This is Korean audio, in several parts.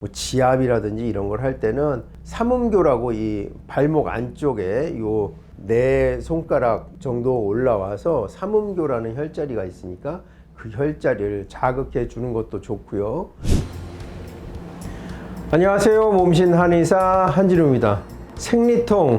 뭐 지압이라든지 이런 걸 할 때는 삼음교라고 이 발목 안쪽에 요 네 손가락 정도 올라와서 삼음교라는 혈자리가 있으니까 그 혈자리를 자극해 주는 것도 좋고요. 안녕하세요. 몸신 한의사 한진우입니다. 생리통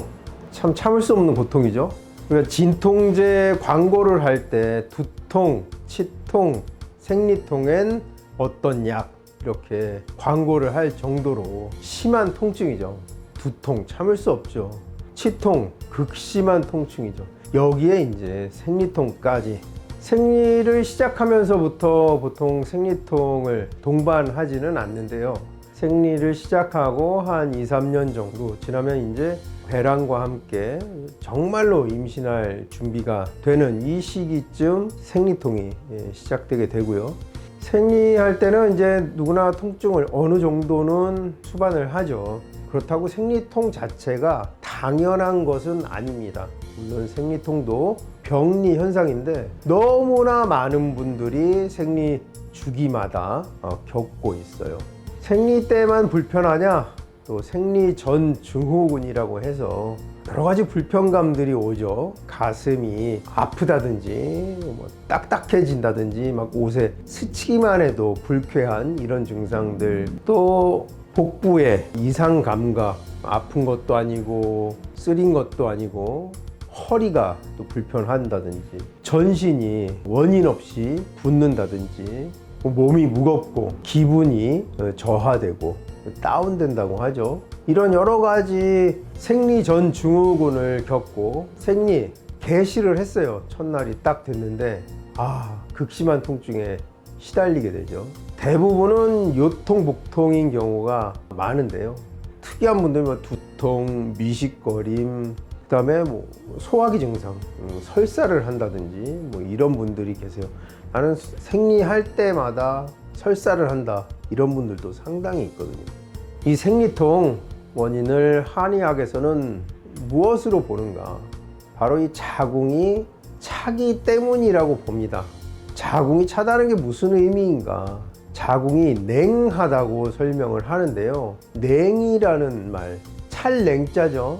참 참을 수 없는 고통이죠. 우리가 진통제 광고를 할 때 두통, 치통, 생리통엔 어떤 약 이렇게 광고를 할 정도로 심한 통증이죠. 두통 참을 수 없죠. 치통 극심한 통증이죠. 여기에 이제 생리통까지. 생리를 시작하면서부터 보통 생리통을 동반하지는 않는데요. 생리를 시작하고 한 2, 3년 정도 지나면 이제 배란과 함께 정말로 임신할 준비가 되는 이 시기쯤 생리통이 시작되게 되고요. 생리할 때는 이제 누구나 통증을 어느 정도는 수반을 하죠. 그렇다고 생리통 자체가 당연한 것은 아닙니다. 물론 생리통도 병리 현상인데 너무나 많은 분들이 생리 주기마다 겪고 있어요. 생리 때만 불편하냐? 또 생리 전 증후군이라고 해서 여러 가지 불편감들이 오죠. 가슴이 아프다든지 뭐 딱딱해진다든지 막 옷에 스치기만 해도 불쾌한 이런 증상들, 또 복부에 이상 감각, 아픈 것도 아니고 쓰린 것도 아니고 허리가 또 불편한다든지 전신이 원인 없이 붓는다든지 몸이 무겁고 기분이 저하되고 다운된다고 하죠. 이런 여러 가지 생리 전 증후군을 겪고 생리 개시를 했어요. 첫날이 딱 됐는데 극심한 통증에 시달리게 되죠. 대부분은 요통 복통인 경우가 많은데요. 특이한 분들은 두통, 미식거림, 그다음에 뭐 소화기 증상, 설사를 한다든지 뭐 이런 분들이 계세요. 나는 생리할 때마다 설사를 한다, 이런 분들도 상당히 있거든요. 이 생리통 원인을 한의학에서는 무엇으로 보는가? 바로 이 자궁이 차기 때문이라고 봅니다. 자궁이 차다는 게 무슨 의미인가? 자궁이 냉하다고 설명을 하는데요. 냉이라는 말, 찰냉자죠.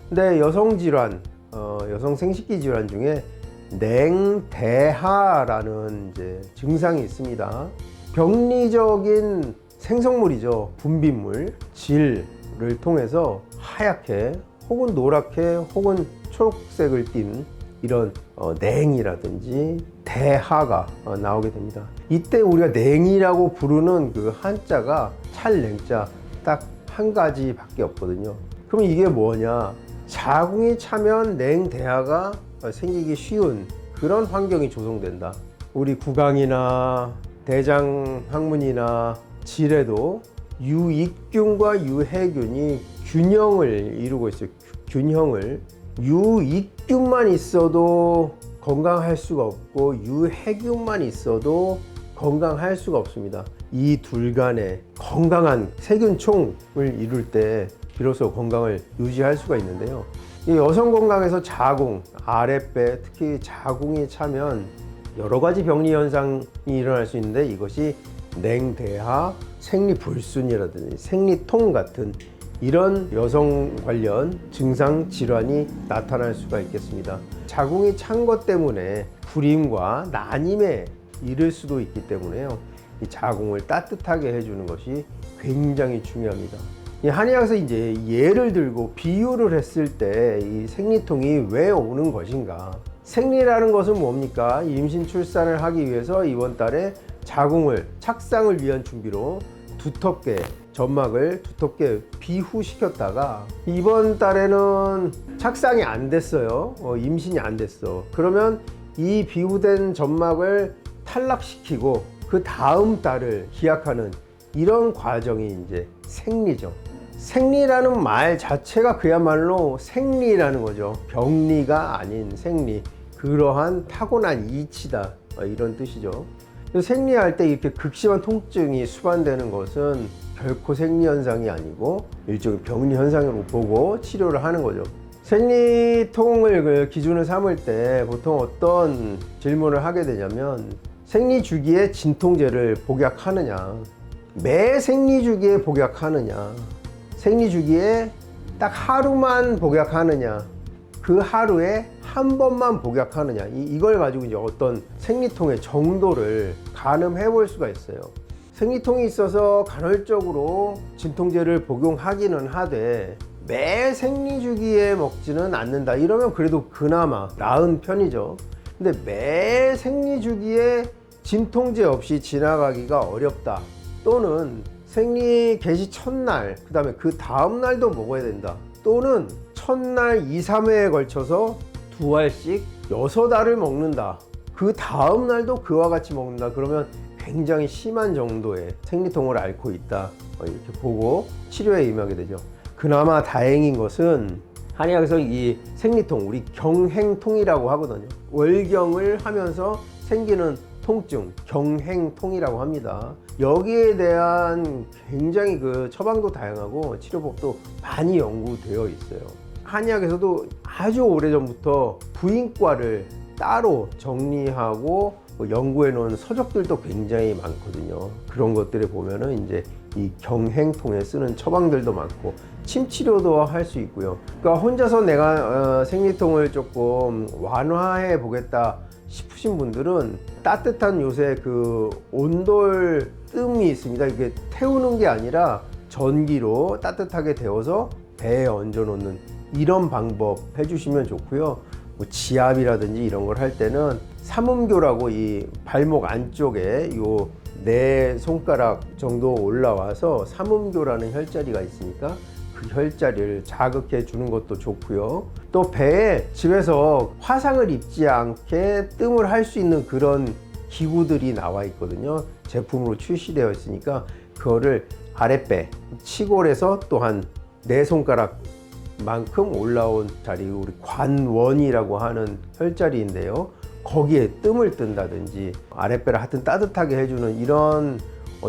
근데 여성 질환, 여성 생식기 질환 중에 냉대하라는 이제 증상이 있습니다. 병리적인 생성물이죠. 분비물, 질을 통해서 하얗게 혹은 노랗게 혹은 초록색을 띤 이런 냉이라든지 대하가 나오게 됩니다. 이때 우리가 냉이라고 부르는 그 한자가 찰냉자 딱 한 가지밖에 없거든요. 그럼 이게 뭐냐? 자궁이 차면 냉대하가 생기기 쉬운 그런 환경이 조성된다. 우리 구강이나 대장 항문이나 질에도 유익균과 유해균이 균형을 이루고 있어요. 균형을. 유익균만 있어도 건강할 수가 없고 유해균만 있어도 건강할 수가 없습니다. 이 둘 간의 건강한 세균총을 이룰 때 비로소 건강을 유지할 수가 있는데요. 이 여성 건강에서 자궁, 아랫배, 특히 자궁이 차면 여러 가지 병리 현상이 일어날 수 있는데 이것이 냉대하, 생리불순이라든지 생리통 같은 이런 여성 관련 증상 질환이 나타날 수가 있겠습니다. 자궁이 찬 것 때문에 불임과 난임에 이를 수도 있기 때문에요. 이 자궁을 따뜻하게 해주는 것이 굉장히 중요합니다. 이 한의학에서 이제 예를 들고 비유를 했을 때 이 생리통이 왜 오는 것인가? 생리라는 것은 뭡니까? 임신 출산을 하기 위해서 이번 달에 자궁을 착상을 위한 준비로 두텁게 점막을 두텁게 비후시켰다가 이번 달에는 착상이 안 됐어요. 임신이 안 됐어. 그러면 이 비후된 점막을 탈락시키고 그 다음 달을 기약하는 이런 과정이 이제 생리죠. 생리라는 말 자체가 그야말로 생리라는 거죠. 병리가 아닌 생리. 그러한 타고난 이치다, 이런 뜻이죠. 생리할 때 이렇게 극심한 통증이 수반되는 것은 결코 생리 현상이 아니고 일종의 병리 현상으로 보고 치료를 하는 거죠. 생리통을 기준을 삼을 때 보통 어떤 질문을 하게 되냐면 생리 주기에 진통제를 복약하느냐. 매 생리주기에 복약하느냐, 생리주기에 딱 하루만 복약하느냐, 그 하루에 한 번만 복약하느냐, 이걸 가지고 이제 어떤 생리통의 정도를 가늠해 볼 수가 있어요. 생리통이 있어서 간헐적으로 진통제를 복용하기는 하되 매 생리주기에 먹지는 않는다. 이러면 그래도 그나마 나은 편이죠. 근데 매 생리주기에 진통제 없이 지나가기가 어렵다. 또는 생리 개시 첫날, 그 다음에 그 다음날도 먹어야 된다. 또는 첫날 2, 3회에 걸쳐서 2알씩 6알을 먹는다. 그 다음날도 그와 같이 먹는다. 그러면 굉장히 심한 정도의 생리통을 앓고 있다. 이렇게 보고 치료에 임하게 되죠. 그나마 다행인 것은 한의학에서 이 생리통, 우리 경행통이라고 하거든요. 월경을 하면서 생기는 통증, 경행통이라고 합니다. 여기에 대한 굉장히 그 처방도 다양하고 치료법도 많이 연구되어 있어요. 한의학에서도 아주 오래전부터 부인과를 따로 정리하고 연구해 놓은 서적들도 굉장히 많거든요. 그런 것들에 보면은 이제 이 경행통에 쓰는 처방들도 많고 침치료도 할 수 있고요. 그러니까 혼자서 내가 생리통을 조금 완화해 보겠다 싶으신 분들은 따뜻한 요새 그 온돌 뜸이 있습니다. 이게 태우는 게 아니라 전기로 따뜻하게 데워서 배에 얹어 놓는 이런 방법 해주시면 좋고요. 뭐 지압이라든지 이런 걸 할 때는 삼음교라고 이 발목 안쪽에 요 네 손가락 정도 올라와서 삼음교라는 혈자리가 있으니까 그 혈자리를 자극해 주는 것도 좋고요. 또 배에 집에서 화상을 입지 않게 뜸을 할 수 있는 그런 기구들이 나와 있거든요. 제품으로 출시되어 있으니까 그거를 아랫배 치골에서 또한 네 손가락만큼 올라온 자리, 우리 관원이라고 하는 혈자리인데요. 거기에 뜸을 뜬다든지 아랫배를 하여튼 따뜻하게 해주는 이런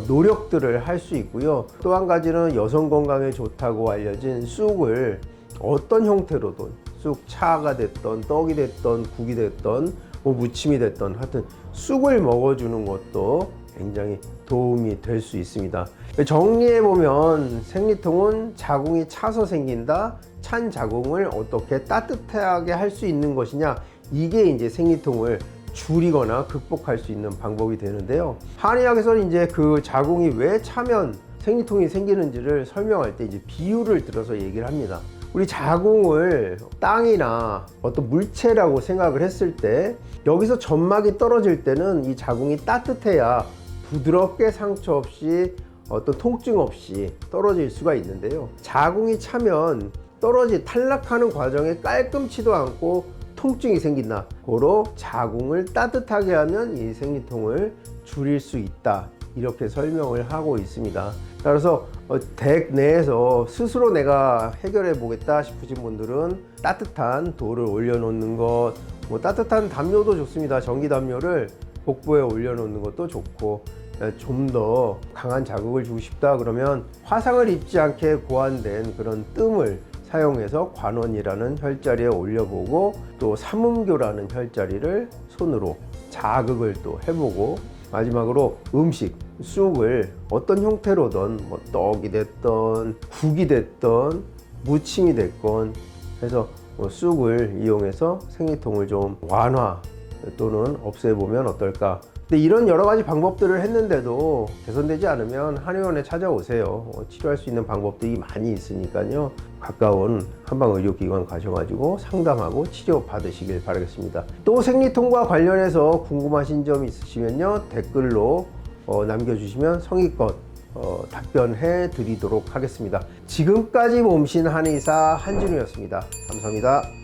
노력들을 할 수 있고요. 또 한 가지는 여성 건강에 좋다고 알려진 쑥을 어떤 형태로든, 쑥 차가 됐던 떡이 됐던 국이 됐던 뭐 무침이 됐던 하여튼 쑥을 먹어주는 것도 굉장히 도움이 될 수 있습니다. 정리해 보면 생리통은 자궁이 차서 생긴다. 찬 자궁을 어떻게 따뜻하게 할 수 있는 것이냐, 이게 이제 생리통을 줄이거나 극복할 수 있는 방법이 되는데요. 한의학에서는 이제 그 자궁이 왜 차면 생리통이 생기는지를 설명할 때 이제 비유를 들어서 얘기를 합니다. 우리 자궁을 땅이나 어떤 물체라고 생각을 했을 때 여기서 점막이 떨어질 때는 이 자궁이 따뜻해야 부드럽게 상처 없이 어떤 통증 없이 떨어질 수가 있는데요. 자궁이 차면 탈락하는 과정에 깔끔치도 않고 통증이 생긴다. 고로 자궁을 따뜻하게 하면 이 생리통을 줄일 수 있다. 이렇게 설명을 하고 있습니다. 따라서 댁 내에서 스스로 내가 해결해 보겠다 싶으신 분들은 따뜻한 돌을 올려놓는 것, 뭐 따뜻한 담요도 좋습니다. 전기 담요를 복부에 올려놓는 것도 좋고, 좀 더 강한 자극을 주고 싶다 그러면 화상을 입지 않게 고안된 그런 뜸을 사용해서 관원이라는 혈자리에 올려보고, 또 삼음교라는 혈자리를 손으로 자극을 또 해보고, 마지막으로 음식, 쑥을 어떤 형태로든 뭐 떡이 됐던 국이 됐던 무침이 됐건 해서 쑥을 이용해서 생리통을 좀 완화 또는 없애보면 어떨까. 근데 이런 여러 가지 방법들을 했는데도 개선되지 않으면 한의원에 찾아오세요. 치료할 수 있는 방법들이 많이 있으니까요. 가까운 한방의료기관 가셔가지고 상담하고 치료 받으시길 바라겠습니다. 또 생리통과 관련해서 궁금하신 점 있으시면요, 댓글로 남겨주시면 성의껏 답변해 드리도록 하겠습니다. 지금까지 몸신 한의사 한진우였습니다. 감사합니다.